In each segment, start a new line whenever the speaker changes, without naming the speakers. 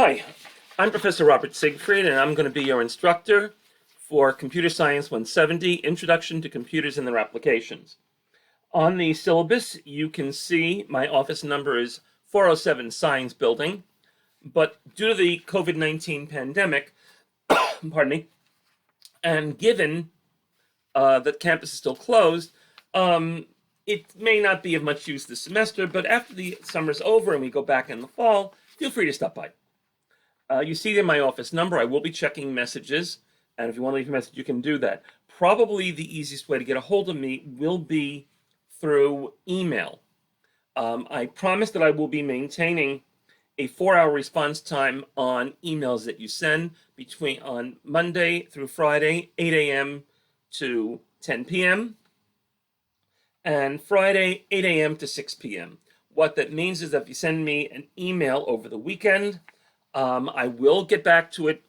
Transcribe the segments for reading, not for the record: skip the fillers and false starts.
Hi, I'm Professor Robert Siegfried, and I'm going to be your instructor for Computer Science 170, Introduction to Computers and Their Applications. On the syllabus, you can see my office number is 407 Science Building, but due to the COVID-19 pandemic, pardon me, and given that campus is still closed, it may not be of much use this semester, but after the summer's over and we go back in the fall, feel free to stop by. You see there my office number. I will be checking messages, and if you want to leave a message, you can do that. Probably the easiest way to get a hold of me will be through email. I promise that I will be maintaining a 4-hour response time on emails that you send on Monday through Friday, 8 a.m. to 10 p.m., and Friday, 8 a.m. to 6 p.m. What that means is that if you send me an email over the weekend, I will get back to it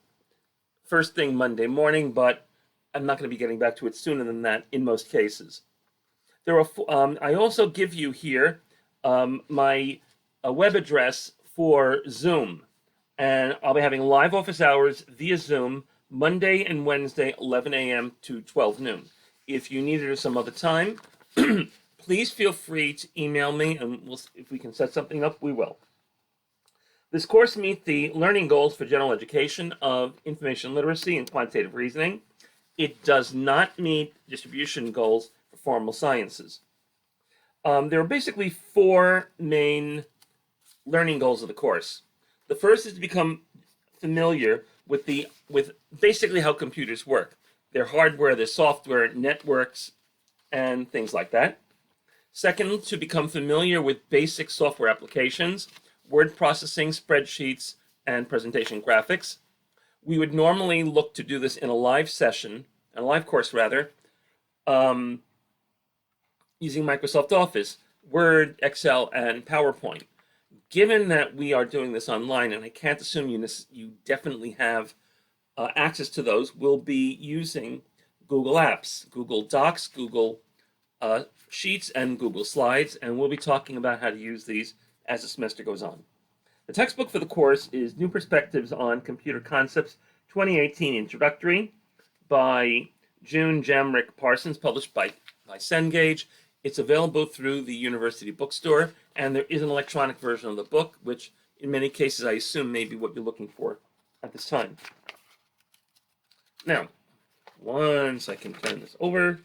first thing Monday morning, but I'm not going to be getting back to it sooner than that in most cases. I also give you here my web address for Zoom, and I'll be having live office hours via Zoom Monday and Wednesday, 11 a.m. to 12 noon. If you need it at some other time, please feel free to email me, and if we can set something up, we will. This course meets the learning goals for general education of information literacy and quantitative reasoning. It does not meet distribution goals for formal sciences. There are basically 4 main learning goals of the course. The first is to become familiar with basically how computers work, their hardware, their software, networks, and things like that. Second, to become familiar with basic software applications, word processing, spreadsheets, and presentation graphics. We would normally look to do this in a live session, a live course rather, using Microsoft Office, Word, Excel, and PowerPoint. Given that we are doing this online, and I can't assume you definitely have access to those, we'll be using Google Apps, Google Docs, Google Sheets, and Google Slides, and we'll be talking about how to use these as the semester goes on. The textbook for the course is New Perspectives on Computer Concepts 2018 Introductory by June Jamrick Parsons, published by Cengage. It's available through the university bookstore, and there is an electronic version of the book, which in many cases I assume may be what you're looking for at this time. Now, once I can turn this over.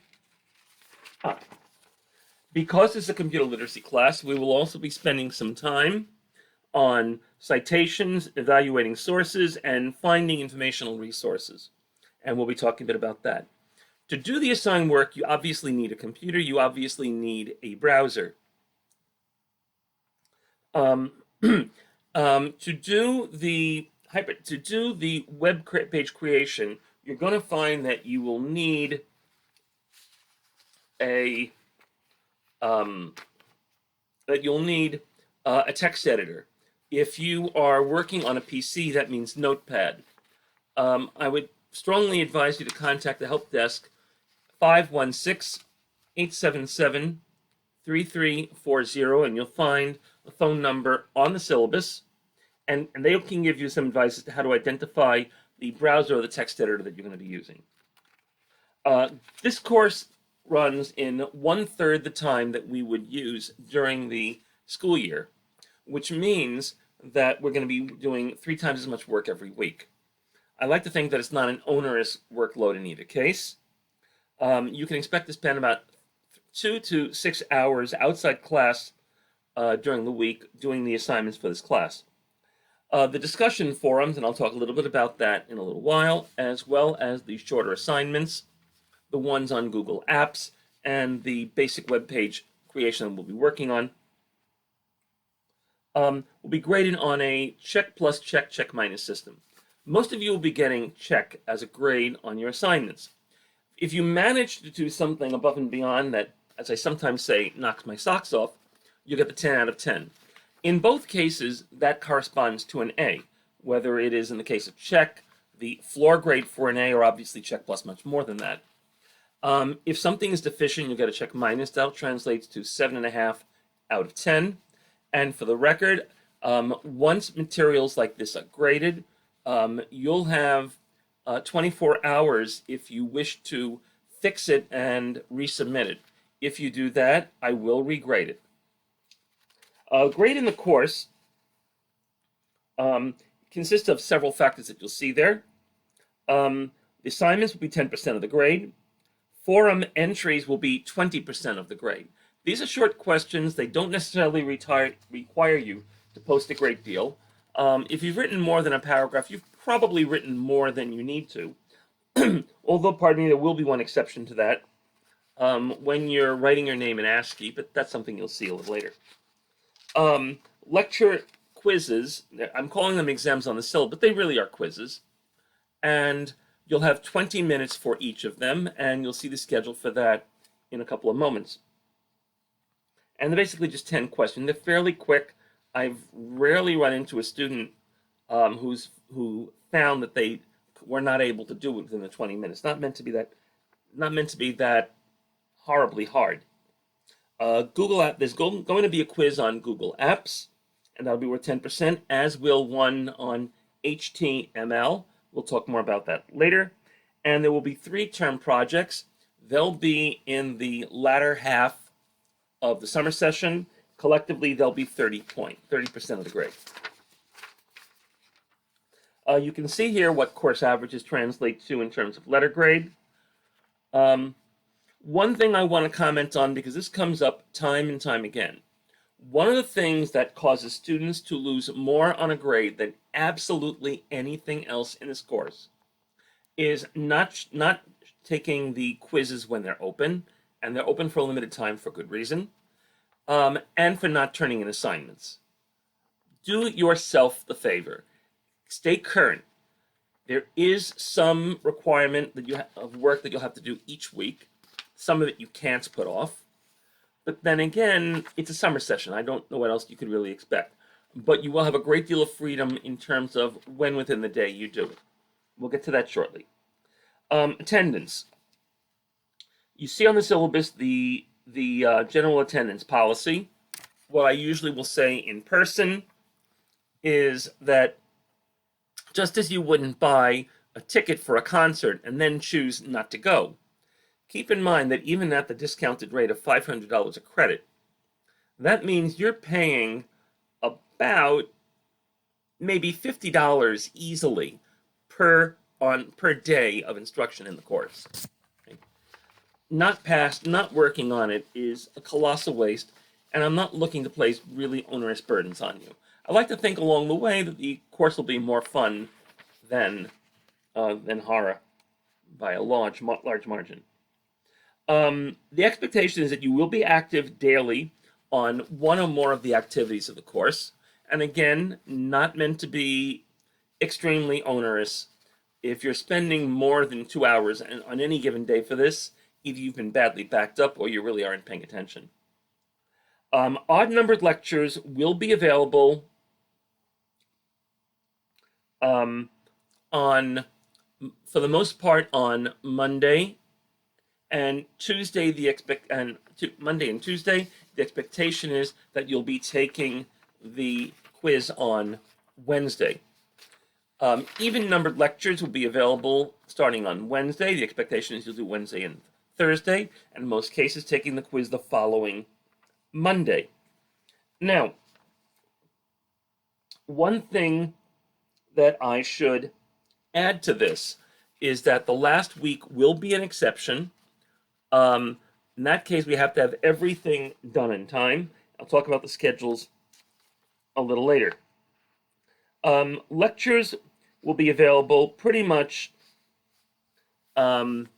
Because it's a computer literacy class, we will also be spending some time on citations, evaluating sources, and finding informational resources. And we'll be talking a bit about that. To do the assigned work, you obviously need a computer. You obviously need a browser. To do the web page creation, you're going to find that you will need a text editor. If you are working on a PC, that means Notepad. I would strongly advise you to contact the help desk 516-877-3340, and you'll find a phone number on the syllabus, and they can give you some advice as to how to identify the browser or the text editor that you're going to be using. This course runs in 1/3 the time that we would use during the school year, which means that we're going to be doing 3 times as much work every week. I like to think that it's not an onerous workload in either case. You can expect to spend about 2 to 6 hours outside class during the week doing the assignments for this class. The discussion forums, and I'll talk a little bit about that in a little while, as well as the shorter assignments, the ones on Google Apps, and the basic web page creation that we'll be working on, will be graded on a check plus check, check minus system. Most of you will be getting check as a grade on your assignments. If you manage to do something above and beyond that, as I sometimes say, knocks my socks off, you get the 10 out of 10. In both cases, that corresponds to an A, whether it is in the case of check, the floor grade for an A, or obviously check plus much more than that. If something is deficient, you'll get a check minus. That translates to 7.5 out of 10. And for the record, Once materials like this are graded, you'll have 24 hours if you wish to fix it and resubmit it. If you do that, I will regrade it. Grading the course consists of several factors that you'll see there. The assignments will be 10% of the grade. Forum entries will be 20% of the grade. These are short questions. They don't necessarily require you to post a great deal. If you've written more than a paragraph, you've probably written more than you need to. Although, pardon me, there will be one exception to that when you're writing your name in ASCII, but that's something you'll see a little later. Lecture quizzes, I'm calling them exams on the syllabus, but they really are quizzes. And you'll have 20 minutes for each of them, and you'll see the schedule for that in a couple of moments. And they're basically just 10 questions. They're fairly quick. I've rarely run into a student who found that they were not able to do it within the 20 minutes. Not meant to be that horribly hard. Google app. There's going to be a quiz on Google Apps, and that'll be worth 10%. As will one on HTML. We'll talk more about that later. And there will be 3 term projects. They'll be in the latter half of the summer session. Collectively, they'll be 30% of the grade. You can see here what course averages translate to in terms of letter grade. One thing I want to comment on, because this comes up time and time again. One of the things that causes students to lose more on a grade than absolutely anything else in this course is not taking the quizzes when they're open, and they're open for a limited time for good reason, and for not turning in assignments. Do yourself the favor. Stay current. There is some requirement that of work that you'll have to do each week. Some of it you can't put off. But then again, it's a summer session. I don't know what else you could really expect. But you will have a great deal of freedom in terms of when within the day you do it. We'll get to that shortly. Attendance. You see on the syllabus the general attendance policy. What I usually will say in person is that just as you wouldn't buy a ticket for a concert and then choose not to go, keep in mind that even at the discounted rate of $500 a credit, that means you're paying about maybe $50 easily per day of instruction in the course. Okay? Not working on it is a colossal waste, and I'm not looking to place really onerous burdens on you. I like to think along the way that the course will be more fun than horror by a large margin. The expectation is that you will be active daily on one or more of the activities of the course. And again, not meant to be extremely onerous. If you're spending more than 2 hours on any given day for this, either you've been badly backed up or you really aren't paying attention. Odd-numbered lectures will be available for the most part on Monday and Tuesday. Monday and Tuesday, the expectation is that you'll be taking the quiz on Wednesday. Even-numbered lectures will be available starting on Wednesday. The expectation is you'll do Wednesday and Thursday, and in most cases taking the quiz the following Monday. Now, one thing that I should add to this is that the last week will be an exception. In that case, we have to have everything done in time. I'll talk about the schedules a little later. Lectures will be available pretty much when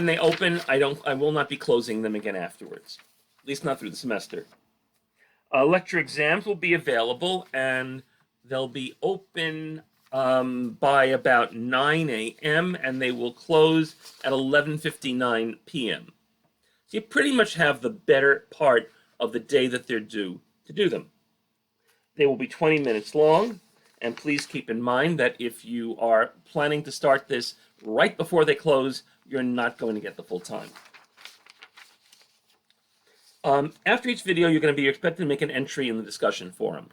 they open. I will not be closing them again afterwards, at least not through the semester. Lecture exams will be available, and they'll be open by about 9 a.m. and they will close at 11:59 p.m. So you pretty much have the better part of the day that they're due to do them. They will be 20 minutes long, and please keep in mind that if you are planning to start this right before they close, you're not going to get the full time. After each video, you're going to be expected to make an entry in the discussion forum.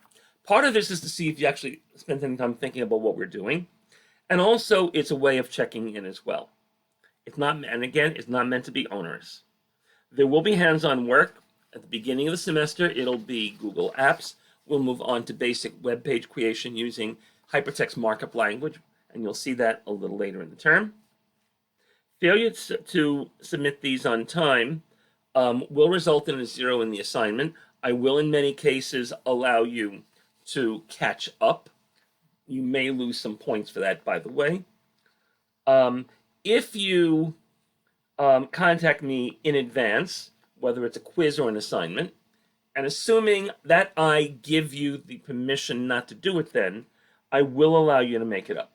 Part of this is to see if you actually spent any time thinking about what we're doing. And also, it's a way of checking in as well. It's not, and again, it's not meant to be onerous. There will be hands-on work. At the beginning of the semester, it'll be Google Apps. We'll move on to basic web page creation using hypertext markup language, and you'll see that a little later in the term. Failure to submit these on time will result in a 0 in the assignment. I will, in many cases, allow you to catch up. You may lose some points for that, by the way. If you contact me in advance, whether it's a quiz or an assignment, and assuming that I give you the permission not to do it then, I will allow you to make it up.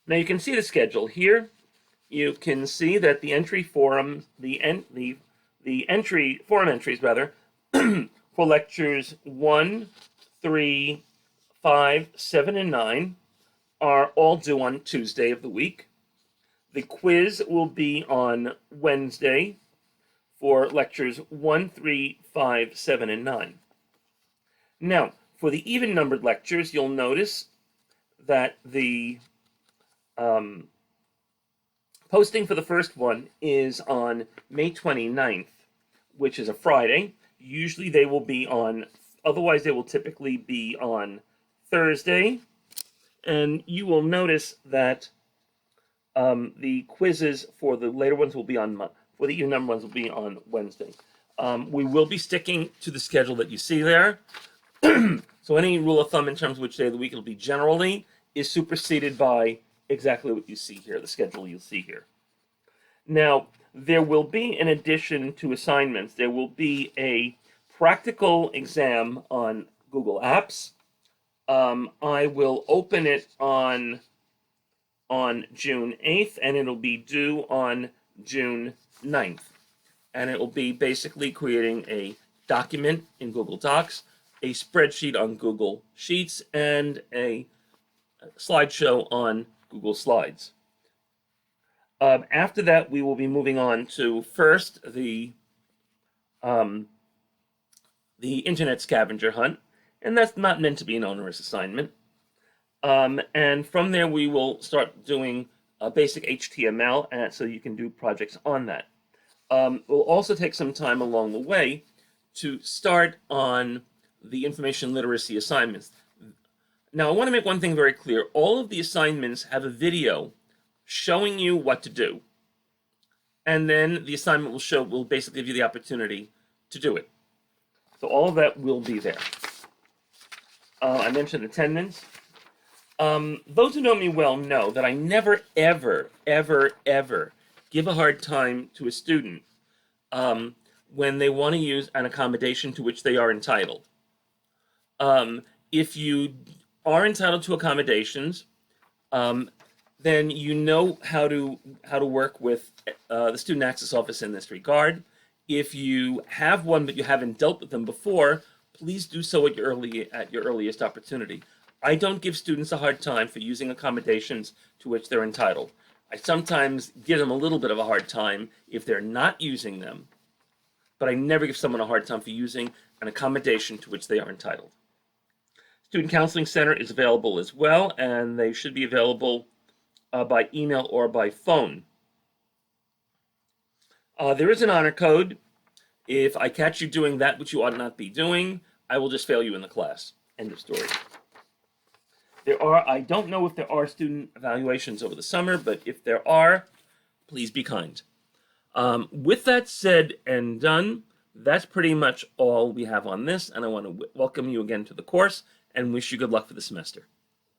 Now you can see the schedule here. You can see that the entry forum, the entry forum entries rather, for lectures 1, 3, 5, 7, and 9 are all due on Tuesday of the week. The quiz will be on Wednesday for lectures 1, 3, 5, 7, and 9. Now, for the even-numbered lectures, you'll notice that the posting for the first one is on May 29th, which is a Friday. Usually they will be on, otherwise they will typically be on Thursday. And you will notice that the quizzes for the later ones will be on, for the even number ones will be on Wednesday. We will be sticking to the schedule that you see there. So any rule of thumb in terms of which day of the week it'll be generally is superseded by exactly what you see here, the schedule you'll see here. Now, there will be, in addition to assignments, there will be a practical exam on Google Apps. I will open it on June 8th, and it'll be due on June 9th. And it will be basically creating a document in Google Docs, a spreadsheet on Google Sheets, and a slideshow on Google Slides. After that, we will be moving on to first the internet scavenger hunt, and that's not meant to be an onerous assignment. And from there, we will start doing basic HTML, and so you can do projects on that. We'll also take some time along the way to start on the information literacy assignments. Now, I want to make one thing very clear. All of the assignments have a video showing you what to do. And then the assignment will basically give you the opportunity to do it. So all of that will be there. I mentioned attendance. Those who know me well know that I never, ever, ever, ever give a hard time to a student when they want to use an accommodation to which they are entitled. If you are entitled to accommodations, then you know how to work with the Student Access Office in this regard. If you have one but you haven't dealt with them before, please do so at your earliest opportunity. I don't give students a hard time for using accommodations to which they're entitled. I sometimes give them a little bit of a hard time if they're not using them, but I never give someone a hard time for using an accommodation to which they are entitled. Student Counseling Center is available as well, and they should be available by email or by phone. There is an honor code. If I catch you doing that which you ought not be doing, I will just fail you in the class. End of story. I don't know if there are student evaluations over the summer, but if there are, please be kind. With that said and done, that's pretty much all we have on this, and I want to welcome you again to the course and wish you good luck for the semester.